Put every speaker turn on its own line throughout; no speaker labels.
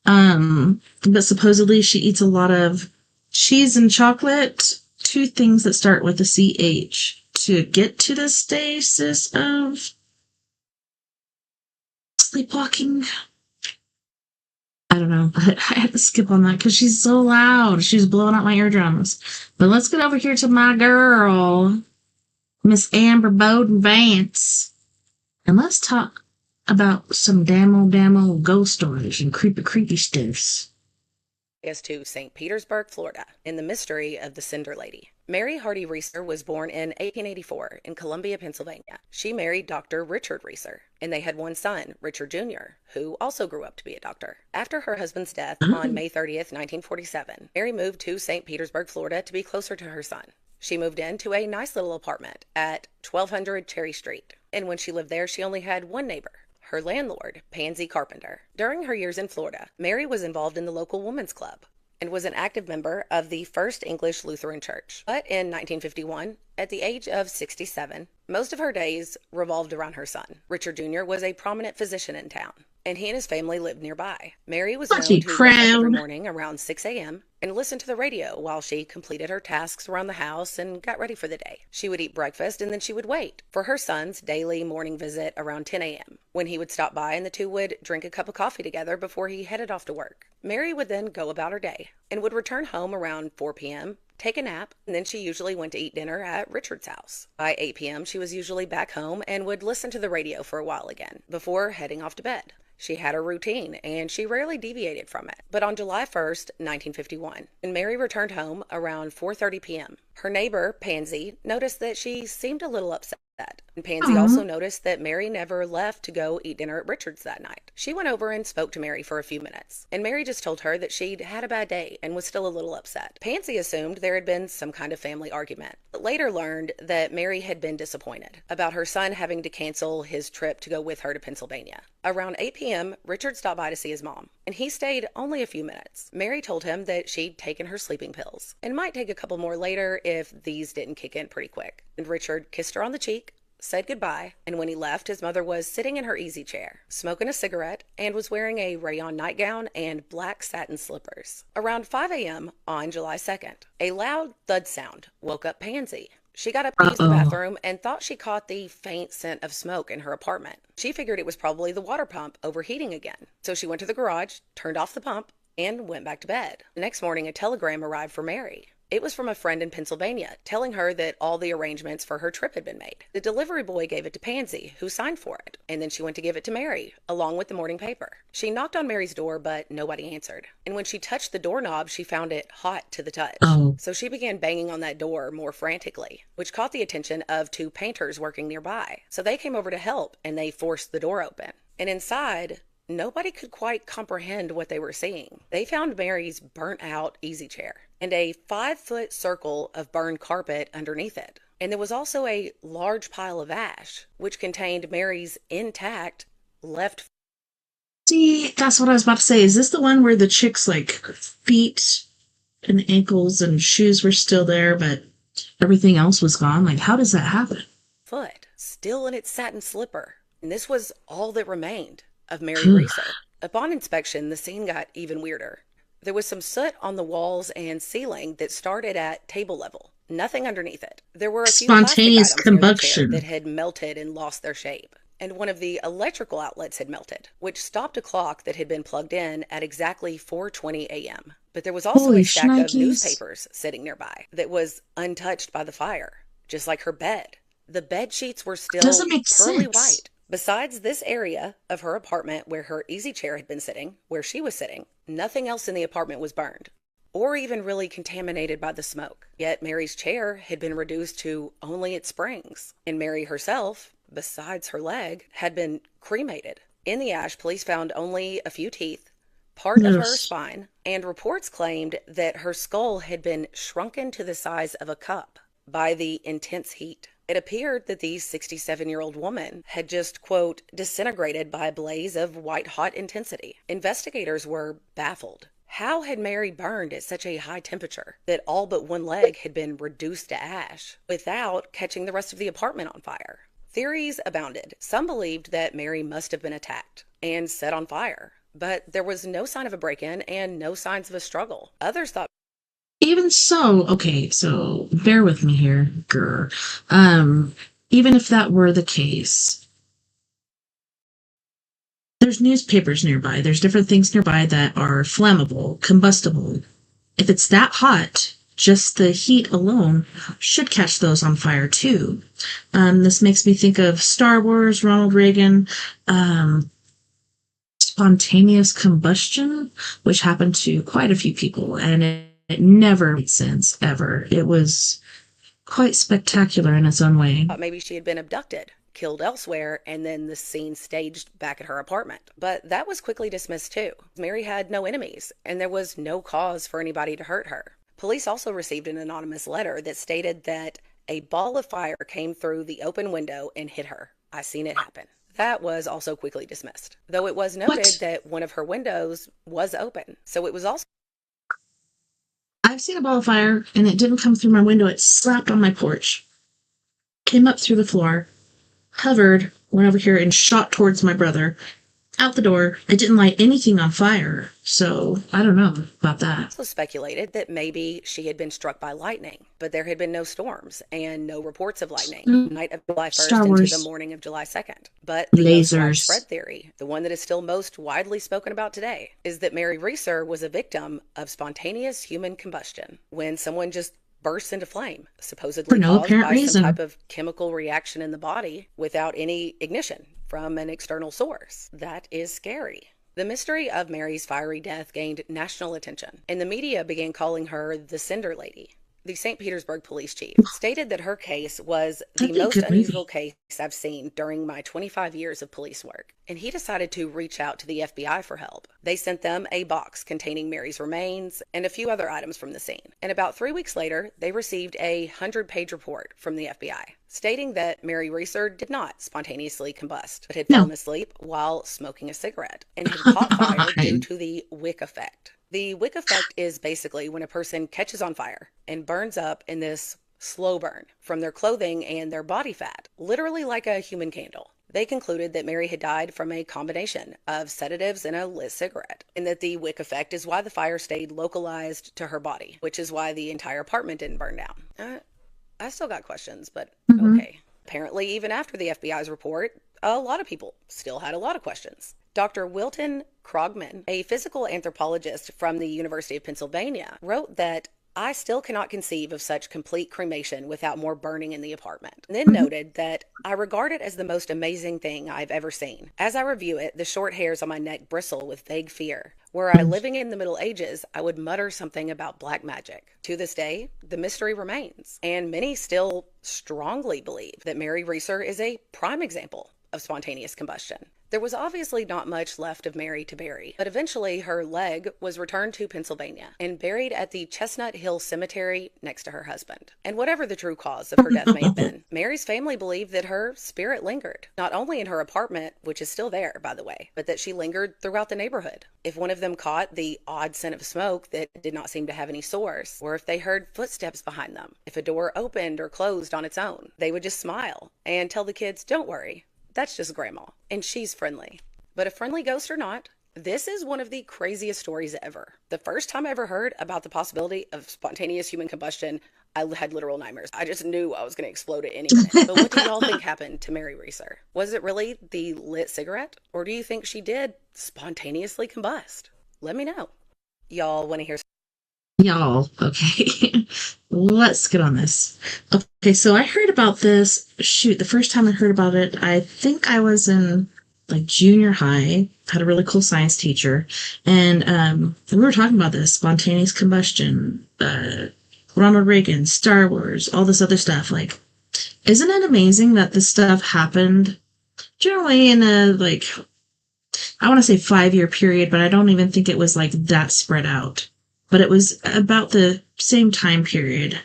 But supposedly she eats a lot of cheese and chocolate, two things that start with a CH, to get to the stasis of sleepwalking. I don't know. I had to skip on that because she's so loud. She's blowing out my eardrums. But let's get over here to my girl, Miss Amber Bowden Vance. And let's talk about some damn old ghost stories and creepy stuffs.
Is to St. Petersburg, Florida, in the mystery of the Cinder Lady. Mary Hardy Reeser was born in 1884 in Columbia, Pennsylvania. She married Dr. Richard Reeser, and they had one son, Richard Jr., who also grew up to be a doctor. After her husband's death on
Oh,
May 30th, 1947, Mary moved to St. Petersburg, Florida to be closer to her son. She moved into a nice little apartment at 1200 Cherry Street, and when she lived there, she only had one neighbor, her landlord, Pansy Carpenter. During her years in Florida, Mary was involved in the local women's club and was an active member of the First English Lutheran Church. But in 1951, at the age of 67, most of her days revolved around her son. Richard Jr. was a prominent physician in town, and he and his family lived nearby. Mary was known
plenty
to wake up every
crowd.
morning around 6 a.m. and listen to the radio while she completed her tasks around the house and got ready for the day. She would eat breakfast and then she would wait for her son's daily morning visit around 10 a.m., when he would stop by and the two would drink a cup of coffee together before he headed off to work. Mary would then go about her day and would return home around 4 p.m., take a nap, and then she usually went to eat dinner at Richard's house. By 8 p.m., she was usually back home and would listen to the radio for a while again before heading off to bed. She had a routine, and she rarely deviated from it. But on July 1st, 1951, when Mary returned home around 4:30 p.m., her neighbor, Pansy, noticed that she seemed a little upset. And Pansy
Aw.
also noticed that Mary never left to go eat dinner at Richard's that night. She went over and spoke to Mary for a few minutes, and Mary just told her that she'd had a bad day and was still a little upset. Pansy assumed there had been some kind of family argument, but later learned that Mary had been disappointed about her son having to cancel his trip to go with her to Pennsylvania. Around 8 p.m., Richard stopped by to see his mom, and he stayed only a few minutes. Mary told him that she'd taken her sleeping pills and might take a couple more later if these didn't kick in pretty quick. And Richard kissed her on the cheek, said goodbye, and when he left, his mother was sitting in her easy chair, smoking a cigarette, and was wearing a rayon nightgown and black satin slippers. Around 5 a.m. on July 2nd, a loud thud sound woke up Pansy. She got up to use the
Uh-oh.
bathroom and thought she caught the faint scent of smoke in her apartment. She figured it was probably the water pump overheating again. So she went to the garage, turned off the pump, and went back to bed. The next morning, a telegram arrived for Mary. It was from a friend in Pennsylvania, telling her that all the arrangements for her trip had been made. The delivery boy gave it to Pansy, who signed for it, and then she went to give it to Mary, along with the morning paper. She knocked on Mary's door, but nobody answered. And when she touched the doorknob, she found it hot to the touch.
Oh,
So she began banging on that door more frantically, which caught the attention of two painters working nearby. So they came over to help, and they forced the door open. And inside, nobody could quite comprehend what they were seeing. They found Mary's burnt out easy chair and a 5-foot circle of burned carpet underneath it. And there was also a large pile of ash, which contained Mary's intact left.
see, that's what I was about to say. Is this the one where the chick's like feet and ankles and shoes were still there, but everything else was gone? Like, how does that happen?
Foot still in its satin slipper. And this was all that remained of Mary Reeser. Upon inspection, the scene got even weirder. There was some soot on the walls and ceiling that started at table level, nothing underneath it. There were a few plastic
Spontaneous
items near the chair
combustion.
that had melted and lost their shape. And one of the electrical outlets had melted, which stopped a clock that had been plugged in at exactly 4:20 a.m. But there was also
Holy
a stack of
shnikes.
newspapers sitting nearby that was untouched by the fire, just like her bed. The bed sheets were
Doesn't
still
make
pearly
sense.
white. Besides this area of her apartment where her easy chair had been sitting, where she was sitting, nothing else in the apartment was burned, or even really contaminated by the smoke. Yet Mary's chair had been reduced to only its springs, and Mary herself, besides her leg, had been cremated. In the ash, police found only a few teeth, part of her
Yes.
spine, and reports claimed that her skull had been shrunken to the size of a cup by the intense heat. It appeared that the 67-year-old woman had just, quote, disintegrated by a blaze of white-hot intensity. Investigators were baffled. How had Mary burned at such a high temperature that all but one leg had been reduced to ash without catching the rest of the apartment on fire? Theories abounded. Some believed that Mary must have been attacked and set on fire But there was no sign of a break in and no signs of a struggle. Others thought
Even so, okay, so bear with me here, grr. Um, Even if that were the case, there's newspapers nearby. There's different things nearby that are flammable, combustible. If it's that hot, just the heat alone should catch those on fire too. This makes me think of Star Wars, Ronald Reagan, um, spontaneous combustion, which happened to quite a few people, and it never made sense ever. It was quite spectacular in its own way.
maybe she had been abducted, killed elsewhere, and then the scene staged back at her apartment. But that was quickly dismissed too. Mary had no enemies, and there was no cause for anybody to hurt her. Police also received an anonymous letter that stated that a ball of fire came through the open window and hit her. I seen it happen. That was also quickly dismissed, though it was noted
What?
that one of her windows was open. So it was also
I've seen a ball of fire, and it didn't come through my window. It slapped on my porch, came up through the floor, hovered, went over here, and shot towards my brother. Out the door. It didn't light anything on fire, so I don't know about that.
also speculated that maybe she had been struck by lightning, but there had been no storms and no reports of lightning night of July 1st
Star
into the
Wars.
morning of July 2nd. But the most
Lasers.
widespread theory, the one that is still most widely spoken about today, is that Mary Reeser was a victim of spontaneous human combustion when someone just bursts into flame, supposedly
For no
caused
apparent
by some
reason.
type of chemical reaction in the body without any ignition from an external source. That is scary. The mystery of Mary's fiery death gained national attention, and the media began calling her the Cinder Lady. The St. Petersburg police chief stated that her case was the
That'd be a
most
good
unusual
movie.
case I've seen during my 25 years of police work, and he decided to reach out to the FBI for help. They sent them a box containing Mary's remains and a few other items from the scene. And about 3 weeks later, they received a 100-page report from the FBI stating that Mary Reeser did not spontaneously combust, but had fallen
No.
asleep while smoking a cigarette and had caught fire due
Right.
to the wick effect. The wick effect is basically when a person catches on fire and burns up in this slow burn from their clothing and their body fat, literally like a human candle. They concluded that Mary had died from a combination of sedatives and a lit cigarette, and that the wick effect is why the fire stayed localized to her body, which is why the entire apartment didn't burn down. I still got questions, but
Hmm.
okay. Apparently, even after the FBI's report, a lot of people still had a lot of questions. Dr. Wilton Krogman, a physical anthropologist from the University of Pennsylvania, wrote that I still cannot conceive of such complete cremation without more burning in the apartment. And then noted that I regard it as the most amazing thing I've ever seen. As I review it, the short hairs on my neck bristle with vague fear. Were I living in the Middle Ages, I would mutter something about black magic. To this day, the mystery remains, and many still strongly believe that Mary Reeser is a prime example of spontaneous combustion. There was obviously not much left of Mary to bury, but eventually her leg was returned to Pennsylvania and buried at the Chestnut Hill Cemetery next to her husband. And whatever the true cause of her death may have been, Mary's family believed that her spirit lingered, not only in her apartment, which is still there, by the way, but that she lingered throughout the neighborhood. If one of them caught the odd scent of smoke that did not seem to have any source, or if they heard footsteps behind them, if a door opened or closed on its own, they would just smile and tell the kids, "Don't worry, that's just grandma, and she's friendly." But a friendly ghost or not, this is one of the craziest stories ever. The first time I ever heard about the possibility of spontaneous human combustion, I had literal nightmares. I just knew I was going to explode at any minute. But what do y'all think happened to Mary Reeser? Was it really the lit cigarette? Or do you think she did spontaneously combust? Let me know. Y'all want to hear?
Y'all, okay. Let's get on this. Okay, so I heard about this. Shoot, the first time I heard about it, I think I was in like junior high. Had a really cool science teacher, and we were talking about this spontaneous combustion, Ronald Reagan, Star Wars, all this other stuff. Like, isn't it amazing that this stuff happened generally in a like I want to say 5-year period, but I don't even think it was like that spread out. But it was about the same time period.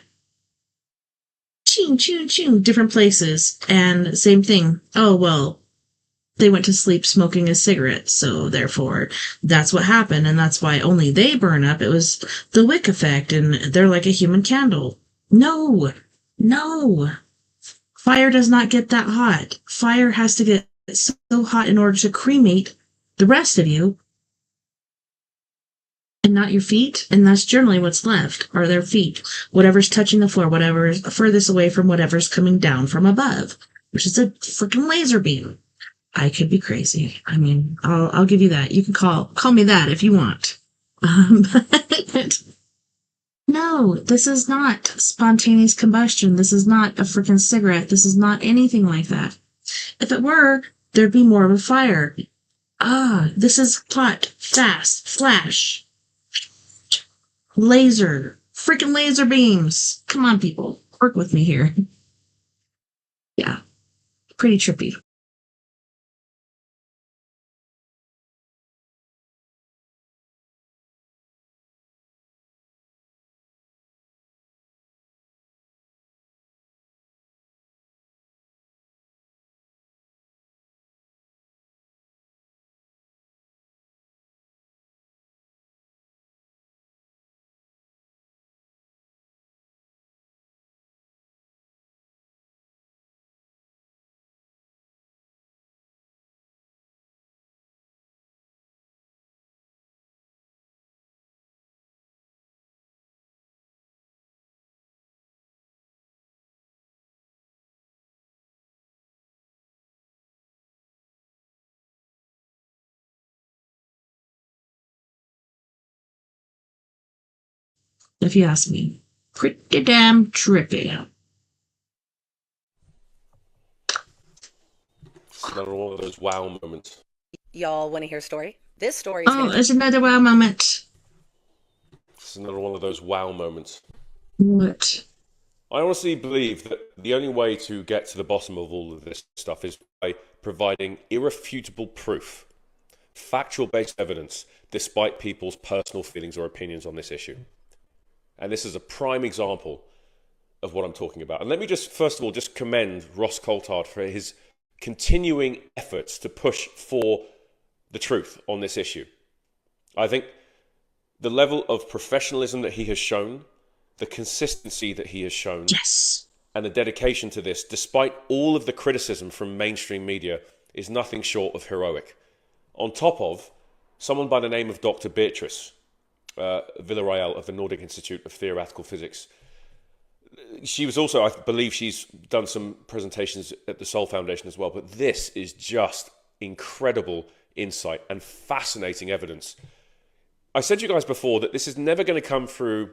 Ching, ching, ching, different places. And same thing. Oh, well, they went to sleep smoking a cigarette. So therefore, that's what happened. And that's why only they burn up. It was the wick effect. And they're like a human candle. No, no. Fire does not get that hot. Fire has to get so hot in order to cremate the rest of you. and not your feet. And that's generally what's left are their feet. Whatever's touching the floor, whatever's furthest away from whatever's coming down from above, which is a freaking laser beam. I could be crazy. I mean, I'll give you that. You can call me that if you want. But no, this is not spontaneous combustion. This is not a freaking cigarette. This is not anything like that. If it were, there'd be more of a fire. This is hot, fast, flash, laser, freaking laser beams. Come on, people. Work with me here. Yeah, pretty trippy. If you ask me. Pretty damn trippy.
It's another one of those wow moments.
Y'all want to hear a story? This story is
Oh,
going to
it's another wow moment.
It's another one of those wow moments.
What?
I honestly believe that the only way to get to the bottom of all of this stuff is by providing irrefutable proof, factual based evidence, despite people's personal feelings or opinions on this issue. And this is a prime example of what I'm talking about. And let me just, first of all, just commend Ross Coulthard for his continuing efforts to push for the truth on this issue. I think the level of professionalism that he has shown, the consistency that he has shown,
Yes.
and the dedication to this, despite all of the criticism from mainstream media, is nothing short of heroic. On top of someone by the name of Dr. Beatrice Villarreal of the Nordic Institute of Theoretical Physics. She was also, I believe she's done some presentations at the Sol Foundation as well, but this is just incredible insight and fascinating evidence. I said to you guys before that this is never going to come through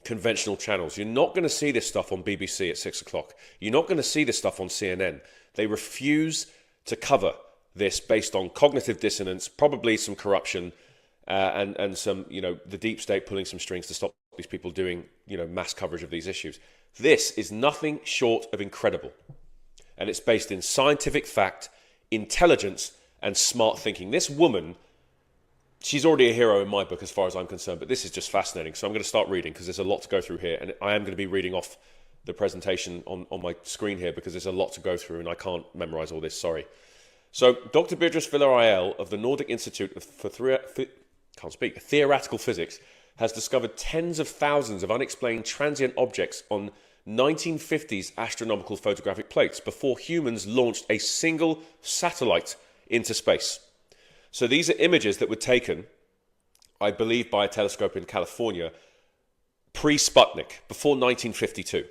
conventional channels. You're not going to see this stuff on BBC at 6 o'clock. You're not going to see this stuff on CNN. They refuse to cover this based on cognitive dissonance, probably some corruption, and some, the deep state pulling some strings to stop these people doing, mass coverage of these issues. This is nothing short of incredible. And it's based in scientific fact, intelligence, and smart thinking. This woman, she's already a hero in my book as far as I'm concerned, but this is just fascinating. So I'm going to start reading because there's a lot to go through here. And I am going to be reading off the presentation on my screen here because there's a lot to go through and I can't memorize all this, sorry. So Dr. Beatrice Villarreal of the Nordic Institute for Theoretical Physics has discovered tens of thousands of unexplained transient objects on 1950s astronomical photographic plates before humans launched a single satellite into space. So these are images that were taken, I believe, by a telescope in California pre-Sputnik, before 1952.